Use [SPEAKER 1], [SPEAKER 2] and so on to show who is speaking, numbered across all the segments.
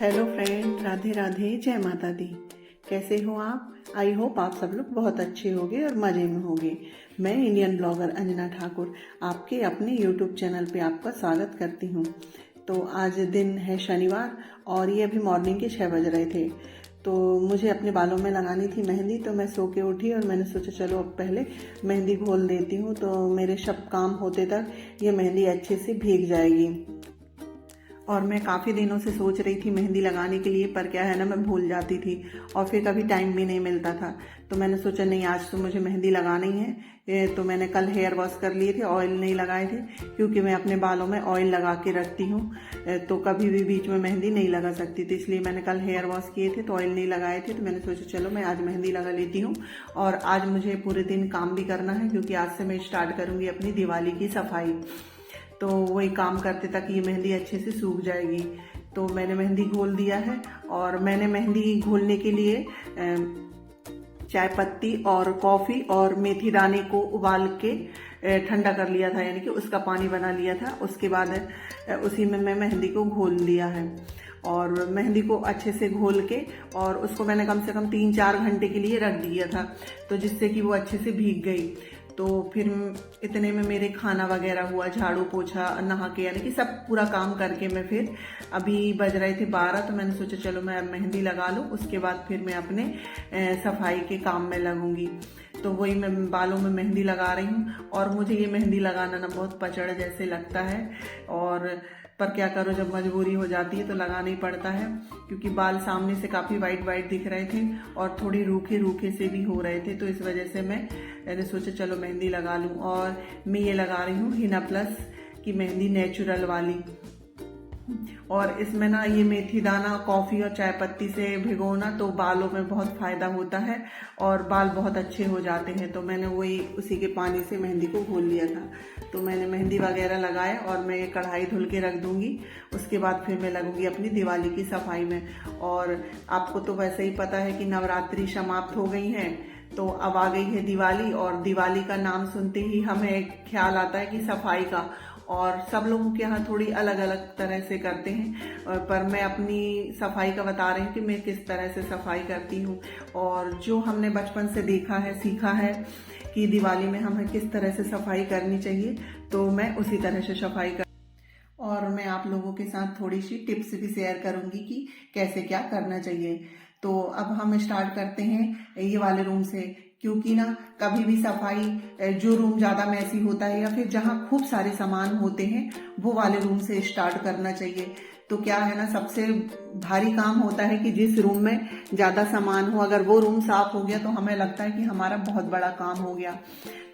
[SPEAKER 1] Hello friend, Radhe Radhe, जय माता दी। कैसे हो आप? आई होप आप सब लोग बहुत अच्छे होंगे और मज़े में होंगे। मैं इंडियन ब्लॉगर अंजना ठाकुर आपके अपने यूट्यूब चैनल पे आपका स्वागत करती हूँ। तो आज दिन है शनिवार और ये अभी मॉर्निंग के 6 बज रहे थे। तो मुझे अपने बालों में लगानी थी मेहंदी, तो मैं सो के उठी और मैंने सोचा चलो अब पहले मेहंदी घोल देती हूँ, तो मेरे सब काम होते तक ये मेहंदी अच्छे से भीग जाएगी। और मैं काफ़ी दिनों से सोच रही थी मेहंदी लगाने के लिए, पर क्या है ना, मैं भूल जाती थी और फिर कभी टाइम भी नहीं मिलता था। तो मैंने सोचा नहीं, आज तो मुझे मेहंदी लगानी है। तो मैंने कल हेयर वॉश कर लिए थे, ऑयल नहीं लगाए थे, क्योंकि मैं अपने बालों में ऑयल लगा के रखती हूँ। तो कभी भी बीच में मेहंदी नहीं लगा सकती, तो इसलिए मैंने कल हेयर वॉश किए थे तो ऑयल नहीं लगाए थे। तो मैंने सोचा चलो मैं आज मेहंदी लगा लेती हूँ। और आज मुझे पूरे दिन काम भी करना है, क्योंकि आज से मैं स्टार्ट करूँगी अपनी दिवाली की सफाई। तो वही काम करते तक ये मेहंदी अच्छे से सूख जाएगी। तो मैंने मेहंदी घोल दिया है। और मैंने मेहंदी घोलने के लिए चाय पत्ती और कॉफ़ी और मेथी दाने को उबाल के ठंडा कर लिया था, यानी कि उसका पानी बना लिया था। उसके बाद उसी में मैं मेहंदी को घोल लिया है। और मेहंदी को अच्छे से घोल के और उसको मैंने कम से कम 3-4 घंटे के लिए रख दिया था, तो जिससे कि वो अच्छे से भीग गई। तो फिर इतने में मेरे खाना वगैरह हुआ, झाड़ू पोछा, नहा के, यानी कि सब पूरा काम करके मैं फिर अभी बज रहे थे 12, तो मैंने सोचा चलो मैं अब मेहंदी लगा लूँ, उसके बाद फिर मैं अपने सफाई के काम में लगूंगी। तो वही मैं बालों में मेहंदी लगा रही हूँ। और मुझे ये मेहंदी लगाना ना बहुत पचड़ जैसे लगता है, और पर क्या करो, जब मजबूरी हो जाती है तो लगाना ही पड़ता है। क्योंकि बाल सामने से काफ़ी वाइट वाइट दिख रहे थे और थोड़ी रूखे रूखे से भी हो रहे थे, तो इस वजह से मैंने सोचा चलो मेहंदी लगा लूँ। और मैं ये लगा रही हूँ हिना प्लस की मेहंदी, नेचुरल वाली। और इसमें ना ये मेथी दाना, कॉफ़ी और चाय पत्ती से भिगोना तो बालों में बहुत फ़ायदा होता है और बाल बहुत अच्छे हो जाते हैं। तो मैंने वही उसी के पानी से मेहंदी को घोल लिया था। तो मैंने मेहंदी वगैरह लगाया और मैं ये कढ़ाई धुल के रख दूंगी। उसके बाद फिर मैं लगूंगी अपनी दिवाली की सफाई में। और आपको तो वैसे ही पता है कि नवरात्रि समाप्त हो गई हैं, तो अब आ गई है दिवाली। और दिवाली का नाम सुनते ही हमें ख्याल आता है कि सफाई का। और सब लोगों के यहाँ थोड़ी अलग अलग तरह से करते हैं, पर मैं अपनी सफाई का बता रही हूँ कि मैं किस तरह से सफाई करती हूँ। और जो हमने बचपन से देखा है, सीखा है कि दिवाली में हमें किस तरह से सफाई करनी चाहिए, तो मैं उसी तरह से सफाई कर। और मैं आप लोगों के साथ थोड़ी सी टिप्स भी शेयर करूंगी कि कैसे क्या करना चाहिए। तो अब हम स्टार्ट करते हैं ये वाले रूम से, क्योंकि ना कभी भी सफाई, जो रूम ज़्यादा मैसी होता है या फिर जहाँ खूब सारे सामान होते हैं, वो वाले रूम से स्टार्ट करना चाहिए। तो क्या है ना, सबसे भारी काम होता है कि जिस रूम में ज़्यादा सामान हो, अगर वो रूम साफ हो गया तो हमें लगता है कि हमारा बहुत बड़ा काम हो गया।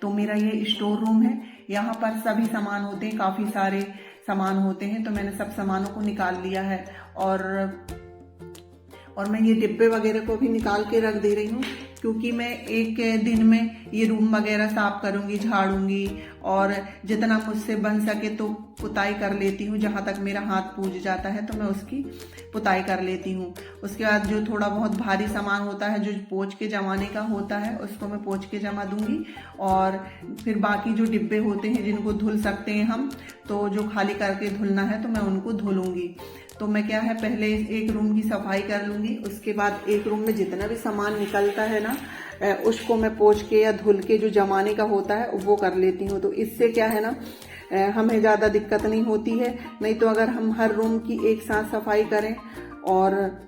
[SPEAKER 1] तो मेरा ये स्टोर रूम है, यहाँ पर सभी सामान होते हैं, काफ़ी सारे सामान होते हैं। तो मैंने सब सामानों को निकाल लिया है। और मैं ये डिब्बे वगैरह को भी निकाल के रख दे रही हूँ, क्योंकि मैं एक दिन में ये रूम वगैरह साफ करूंगी, झाड़ूंगी। और जितना मुझसे बन सके तो पुताई कर लेती हूँ। जहाँ तक मेरा हाथ पूज जाता है तो मैं उसकी पुताई कर लेती हूँ। उसके बाद जो थोड़ा बहुत भारी सामान होता है, जो पोंछ के जमाने का होता है, उसको मैं पोंछ के जमा दूंगी। और फिर बाकी जो डिब्बे होते हैं जिनको धुल सकते हैं हम, तो जो खाली करके धुलना है तो मैं उनको धुलूंगी। तो मैं क्या है, पहले एक रूम की सफाई कर लूंगी, उसके बाद एक रूम में जितना भी सामान निकलता है ना, उसको मैं पोंछ के या धुल के जो जमाने का होता है वो कर लेती हूँ। तो इससे क्या है ना, हमें ज़्यादा दिक्कत नहीं होती है। नहीं तो अगर हम हर रूम की एक साथ सफाई करें और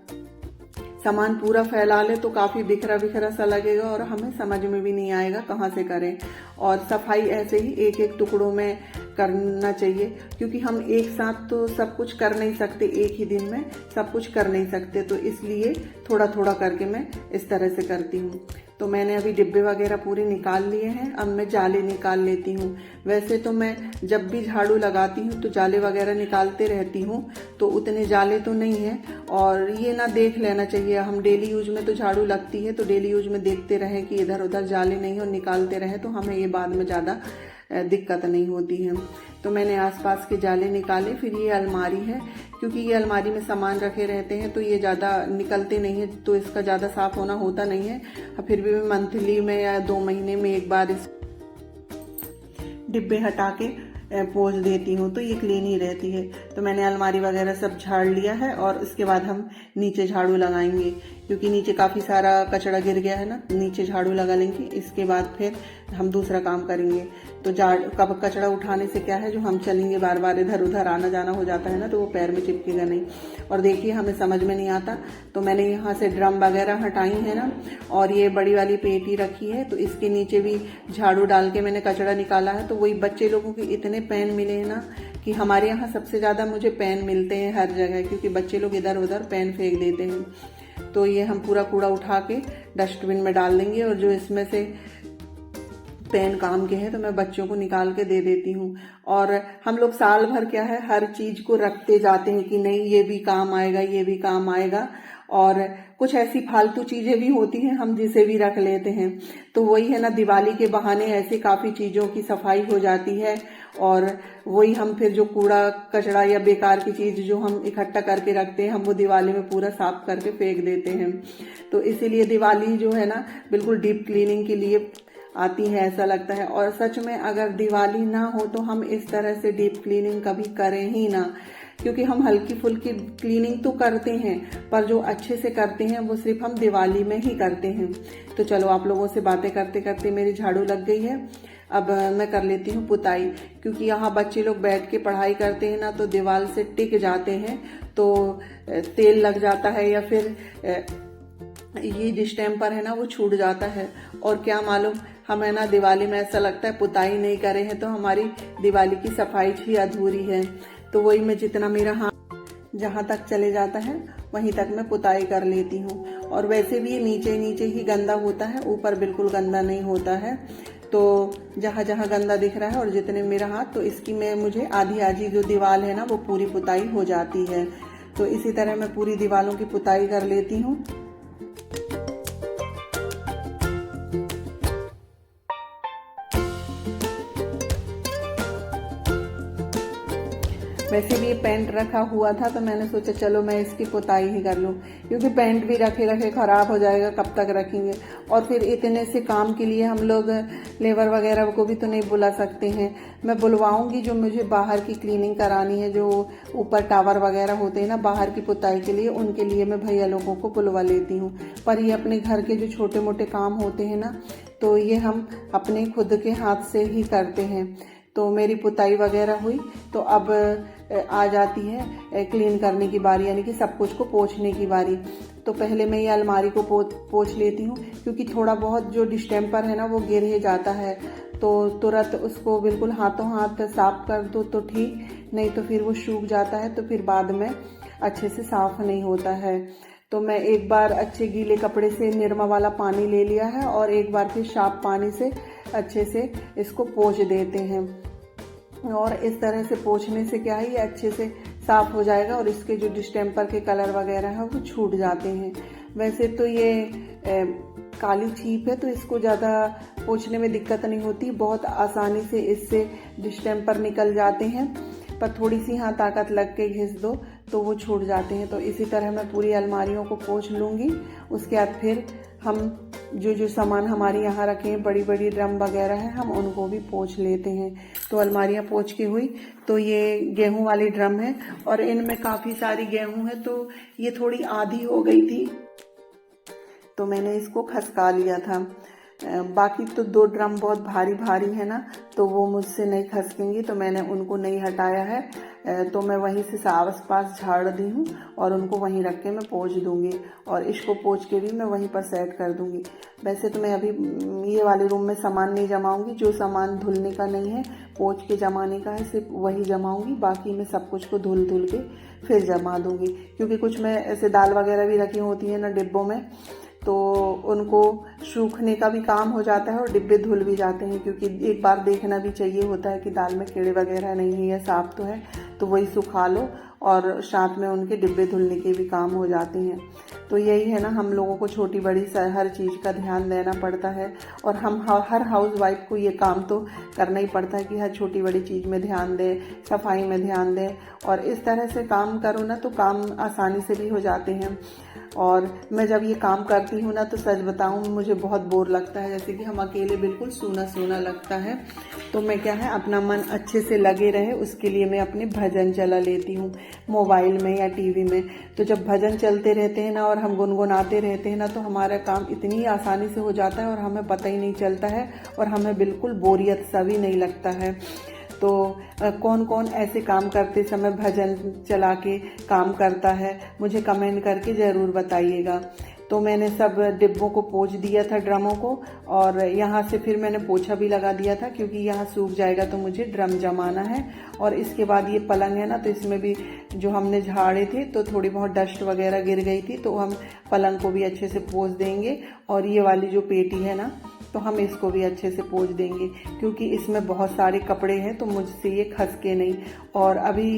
[SPEAKER 1] सामान पूरा फैला ले तो काफ़ी बिखरा बिखरा सा लगेगा और हमें समझ में भी नहीं आएगा कहाँ से करें। और सफाई ऐसे ही एक एक टुकड़ों में करना चाहिए, क्योंकि हम एक साथ तो सब कुछ कर नहीं सकते, एक ही दिन में सब कुछ कर नहीं सकते। तो इसलिए थोड़ा थोड़ा करके मैं इस तरह से करती हूँ। तो मैंने अभी डिब्बे वगैरह पूरे निकाल लिए हैं। अब मैं जाले निकाल लेती हूँ। वैसे तो मैं जब भी झाड़ू लगाती हूँ तो जाले वगैरह निकालते रहती हूँ, तो उतने जाले तो नहीं है। और ये ना देख लेना चाहिए, हम डेली यूज में तो झाड़ू लगती है, तो डेली यूज में देखते रहे कि इधर उधर जाले नहीं और निकालते रहे, तो हमें ये बाद में ज़्यादा दिक्कत नहीं होती है। तो मैंने आसपास के जाले निकाले। फिर ये अलमारी है, क्योंकि ये अलमारी में सामान रखे रहते हैं तो ये ज़्यादा निकलते नहीं है, तो इसका ज़्यादा साफ होना होता नहीं है। फिर भी मैं मंथली में या 2 महीने में एक बार इस डिब्बे हटा के पोंछ देती हूँ तो ये क्लीन ही रहती है। तो मैंने अलमारी वगैरह सब झाड़ लिया है और उसके बाद हम नीचे झाड़ू लगाएंगे, क्योंकि नीचे काफ़ी सारा कचरा गिर गया है ना। नीचे झाड़ू लगा लेंगे, इसके बाद फिर हम दूसरा काम करेंगे। तो कब कचरा उठाने से क्या है, जो हम चलेंगे बार बार इधर उधर आना जाना हो जाता है ना, तो वो पैर में चिपकेगा नहीं। और देखिए हमें समझ में नहीं आता, तो मैंने यहाँ से ड्रम वगैरह हटाई है ना, और ये बड़ी वाली पेटी रखी है, तो इसके नीचे भी झाड़ू डाल के मैंने कचरा निकाला है। तो वही बच्चे लोगों के इतने पेन मिले हैं ना, कि हमारे यहाँ सबसे ज़्यादा मुझे पेन मिलते हैं हर जगह, क्योंकि बच्चे लोग इधर उधर पेन फेंक देते हैं। तो ये हम पूरा कूड़ा उठा के डस्टबिन में डाल देंगे, और जो इसमें से पेन काम के हैं तो मैं बच्चों को निकाल के दे देती हूँ। और हम लोग साल भर क्या है, हर चीज को रखते जाते हैं कि नहीं ये भी काम आएगा, ये भी काम आएगा, और कुछ ऐसी फालतू चीजें भी होती हैं हम जिसे भी रख लेते हैं। तो वही है ना, दिवाली के बहाने ऐसी काफी चीजों की सफाई हो जाती है, और वही हम फिर जो कूड़ा कचरा या बेकार की चीज जो हम इकट्ठा करके रखते हैं, हम वो दिवाली में पूरा साफ करके फेंक देते हैं। तो इसीलिए दिवाली जो है ना, बिल्कुल डीप क्लीनिंग के लिए आती है, ऐसा लगता है। और सच में अगर दिवाली ना हो तो हम इस तरह से डीप क्लीनिंग कभी करें ही ना, क्योंकि हम हल्की फुल्की क्लीनिंग तो करते हैं, पर जो अच्छे से करते हैं वो सिर्फ हम दिवाली में ही करते हैं। तो चलो, आप लोगों से बातें करते करते मेरी झाड़ू लग गई है। अब मैं कर लेती हूँ पुताई, क्योंकि यहाँ बच्चे लोग बैठ के पढ़ाई करते हैं ना, तो दीवार से टिक जाते हैं, तो तेल लग जाता है, या फिर ये डिस्टेम्पर है ना वो छूट जाता है। और क्या मालूम, हमें ना दिवाली में ऐसा लगता है पुताई नहीं करे हैं तो हमारी दिवाली की सफाई ही अधूरी है। तो वही मैं जितना मेरा हाथ जहाँ तक चले जाता है वहीं तक मैं पुताई कर लेती हूँ। और वैसे भी ये नीचे नीचे ही गंदा होता है, ऊपर बिल्कुल गंदा नहीं होता है। तो जहाँ जहाँ गंदा दिख रहा है और जितने मेरा हाथ, तो इसकी में मुझे आधी आधी जो दीवार है ना वो पूरी पुताई हो जाती है। तो इसी तरह मैं पूरी दीवारों की पुताई कर लेती हूँ। वैसे भी ये पेंट रखा हुआ था, तो मैंने सोचा चलो मैं इसकी पुताई ही कर लूं, क्योंकि पेंट भी रखे रखे खराब हो जाएगा, कब तक रखेंगे। और फिर इतने से काम के लिए हम लोग लेबर वगैरह को भी तो नहीं बुला सकते हैं। मैं बुलवाऊंगी, जो मुझे बाहर की क्लीनिंग करानी है, जो ऊपर टावर वगैरह होते हैं ना बाहर की पुताई के लिए, उनके लिए मैं भैया लोगों को बुलवा लेती हूँ। पर ये अपने घर के जो छोटे मोटे काम होते हैं ना, तो ये हम अपने खुद के हाथ से ही करते हैं। तो मेरी पुताई वगैरह हुई, तो अब आ जाती है क्लीन करने की बारी, यानी कि सब कुछ को पोंछने की बारी। तो पहले मैं ये अलमारी को पोंछ लेती हूँ, क्योंकि थोड़ा बहुत जो डिस्टेम्पर है ना वो गिर ही जाता है, तो तुरंत उसको बिल्कुल हाथों हाथ साफ कर दो तो ठीक, नहीं तो फिर वो सूख जाता है, तो फिर बाद में अच्छे से साफ नहीं होता है। तो मैं एक बार अच्छे गीले कपड़े से निरमा वाला पानी ले लिया है, और एक बार फिर साफ पानी से अच्छे से इसको पोंछ देते हैं। और इस तरह से पोंछने से क्या है, ये अच्छे से साफ हो जाएगा, और इसके जो डिस्टेम्पर के कलर वगैरह है वो छूट जाते हैं। वैसे तो ये काली चीप है, तो इसको ज़्यादा पोंछने में दिक्कत नहीं होती, बहुत आसानी से इससे डिस्टेम्पर निकल जाते हैं। पर थोड़ी सी हाँ ताकत लग के घिस दो तो वो छूट जाते हैं। तो इसी तरह मैं पूरी अलमारियों को पोंछ लूँगी। उसके बाद फिर हम जो सामान हमारे यहाँ रखे हैं, बड़ी बड़ी ड्रम वगैरह है, हम उनको भी पोंछ लेते हैं। तो अलमारियाँ पोंछ के हुई, तो ये गेहूं वाली ड्रम है, और इनमें काफ़ी सारी गेहूं है, तो ये थोड़ी आधी हो गई थी, तो मैंने इसको खसका लिया था। बाकी तो 2 ड्रम बहुत भारी भारी है ना, तो वो मुझसे नहीं खसकेंगी, तो मैंने उनको नहीं हटाया है। तो मैं वहीं से आस पास झाड़ दी हूँ, और उनको वहीं रख के मैं पोंछ दूंगी, और इसको पोंछ के भी मैं वहीं पर सेट कर दूंगी। वैसे तो मैं अभी ये वाले रूम में सामान नहीं जमाऊंगी, जो सामान धुलने का नहीं है पोंछ के जमाने का है, सिर्फ वही जमाऊंगी। बाकी मैं सब कुछ को धुल के फिर जमा दूंगी, क्योंकि कुछ मैं ऐसे दाल वगैरह भी रखी होती है ना डिब्बों में, तो उनको सूखने का भी काम हो जाता है, और डिब्बे धुल भी जाते हैं, क्योंकि एक बार देखना भी चाहिए होता है कि दाल में कीड़े वगैरह नहीं है या साफ तो है, तो वही सुखा लो, और साथ में उनके डिब्बे धुलने के भी काम हो जाते हैं। तो तो यही है ना, हम लोगों को छोटी बड़ी हर चीज़ का ध्यान देना पड़ता है, और हम हर हाउस वाइफ को ये काम तो करना ही पड़ता है कि हर छोटी बड़ी चीज़ में ध्यान दें, सफाई में ध्यान दें, और इस तरह से काम करो ना तो काम आसानी से भी हो जाते हैं। और मैं जब ये काम करती हूँ ना तो सच बताऊँ मुझे बहुत बोर लगता है, जैसे कि हम अकेले बिल्कुल सूना सूना लगता है। तो मैं क्या है, अपना मन अच्छे से लगे रहे उसके लिए मैं अपने भजन चला लेती हूँ मोबाइल में या टीवी में। तो जब भजन चलते रहते हैं ना और हम गुनगुनाते रहते हैं ना तो हमारा काम इतनी आसानी से हो जाता है और हमें पता ही नहीं चलता है, और हमें बिल्कुल बोरियत सा भी नहीं लगता है। तो कौन कौन ऐसे काम करते समय भजन चला के काम करता है, मुझे कमेंट करके ज़रूर बताइएगा। तो मैंने सब डिब्बों को पोंछ दिया था, ड्रमों को, और यहाँ से फिर मैंने पोछा भी लगा दिया था क्योंकि यहाँ सूख जाएगा तो मुझे ड्रम जमाना है। और इसके बाद ये पलंग है ना, तो इसमें भी जो हमने झाड़े थे तो थोड़ी बहुत डस्ट वगैरह गिर गई थी, तो हम पलंग को भी अच्छे से पोंछ देंगे। और ये वाली जो पेटी है ना, तो हम इसको भी अच्छे से पोंछ देंगे क्योंकि इसमें बहुत सारे कपड़े हैं तो मुझसे ये खसके नहीं। और अभी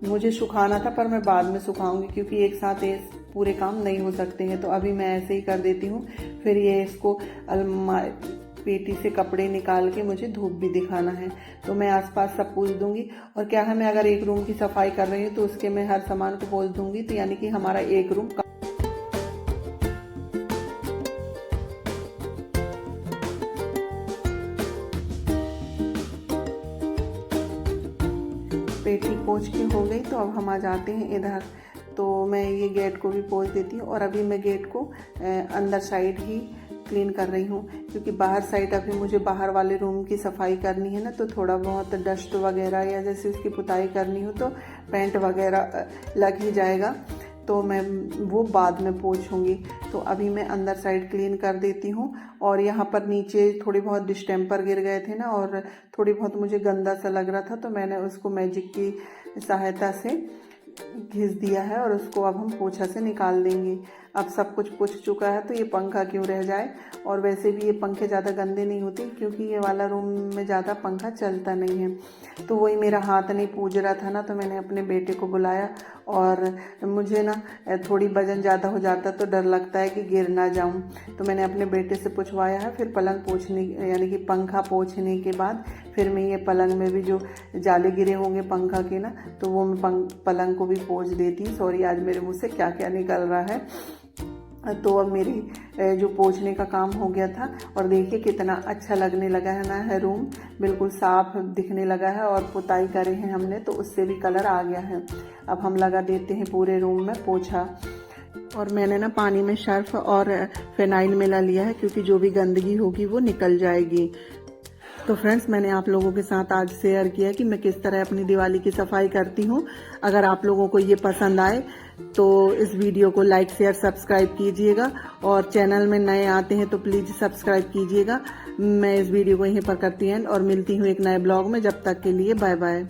[SPEAKER 1] मुझे सुखाना था पर मैं बाद में सुखाऊंगी क्योंकि एक साथ ये पूरे काम नहीं हो सकते हैं, तो अभी मैं ऐसे ही कर देती हूँ। फिर ये इसको पेटी से कपड़े निकाल के मुझे धूप भी दिखाना है, तो मैं आसपास सब पोंछ दूंगी। और क्या है, मैं अगर एक रूम की सफाई कर रही हूँ तो उसके मैं हर सामान को पोंछ दूंगी, तो यानी कि हमारा एक रूम। पेटी पोंछ के हो गई, तो अब हम आ जाते हैं इधर। तो मैं ये गेट को भी पोंछ देती हूँ, और अभी मैं गेट को अंदर साइड ही क्लीन कर रही हूँ क्योंकि बाहर साइड अभी मुझे बाहर वाले रूम की सफाई करनी है ना, तो थोड़ा बहुत डस्ट वगैरह या जैसे उसकी पुताई करनी हो तो पेंट वगैरह लग ही जाएगा, तो मैं वो बाद में पोंछूंगी। तो अभी मैं अंदर साइड क्लीन कर देती हूँ। और यहाँ पर नीचे थोड़ी बहुत डिस्टेम्पर गिर गए थे ना, और थोड़ी बहुत मुझे गंदा सा लग रहा था, तो मैंने उसको मैजिक की सहायता से घिस दिया है, और उसको अब हम पोछा से निकाल देंगे। अब सब कुछ पोंछ चुका है तो ये पंखा क्यों रह जाए। और वैसे भी ये पंखे ज़्यादा गंदे नहीं होते क्योंकि ये वाला रूम में ज़्यादा पंखा चलता नहीं है। तो वही मेरा हाथ नहीं पूज रहा था ना, तो मैंने अपने बेटे को बुलाया, और मुझे ना थोड़ी वजन ज़्यादा हो जाता तो डर लगता है कि गिर ना जाऊं, तो मैंने अपने बेटे से पूछवाया है। फिर पलंग पोंछने यानी कि पंखा पोंछने के बाद फिर मैं ये पलंग में भी जो जाले गिरे होंगे पंखा के ना, तो वो मैं पलंग को भी पोंछ देती हूँ। सॉरी, आज मेरे मुँह से क्या क्या निकल रहा है। तो अब मेरी जो पोंछने का काम हो गया था, और देखिए कितना अच्छा लगने लगा है ना, है रूम बिल्कुल साफ दिखने लगा है, और पुताई करे हैं हमने तो उससे भी कलर आ गया है। अब हम लगा देते हैं पूरे रूम में पोछा। और मैंने ना पानी में सर्फ और फिनाइल मिला लिया है क्योंकि जो भी गंदगी होगी वो निकल जाएगी। तो फ्रेंड्स, मैंने आप लोगों के साथ आज शेयर किया कि मैं किस तरह अपनी दिवाली की सफाई करती हूँ। अगर आप लोगों को ये पसंद आए तो इस वीडियो को लाइक शेयर सब्सक्राइब कीजिएगा, और चैनल में नए आते हैं तो प्लीज़ सब्सक्राइब कीजिएगा। मैं इस वीडियो को यहीं पर करती हूँ और मिलती हूँ एक नए ब्लॉग में। जब तक के लिए बाय बाय।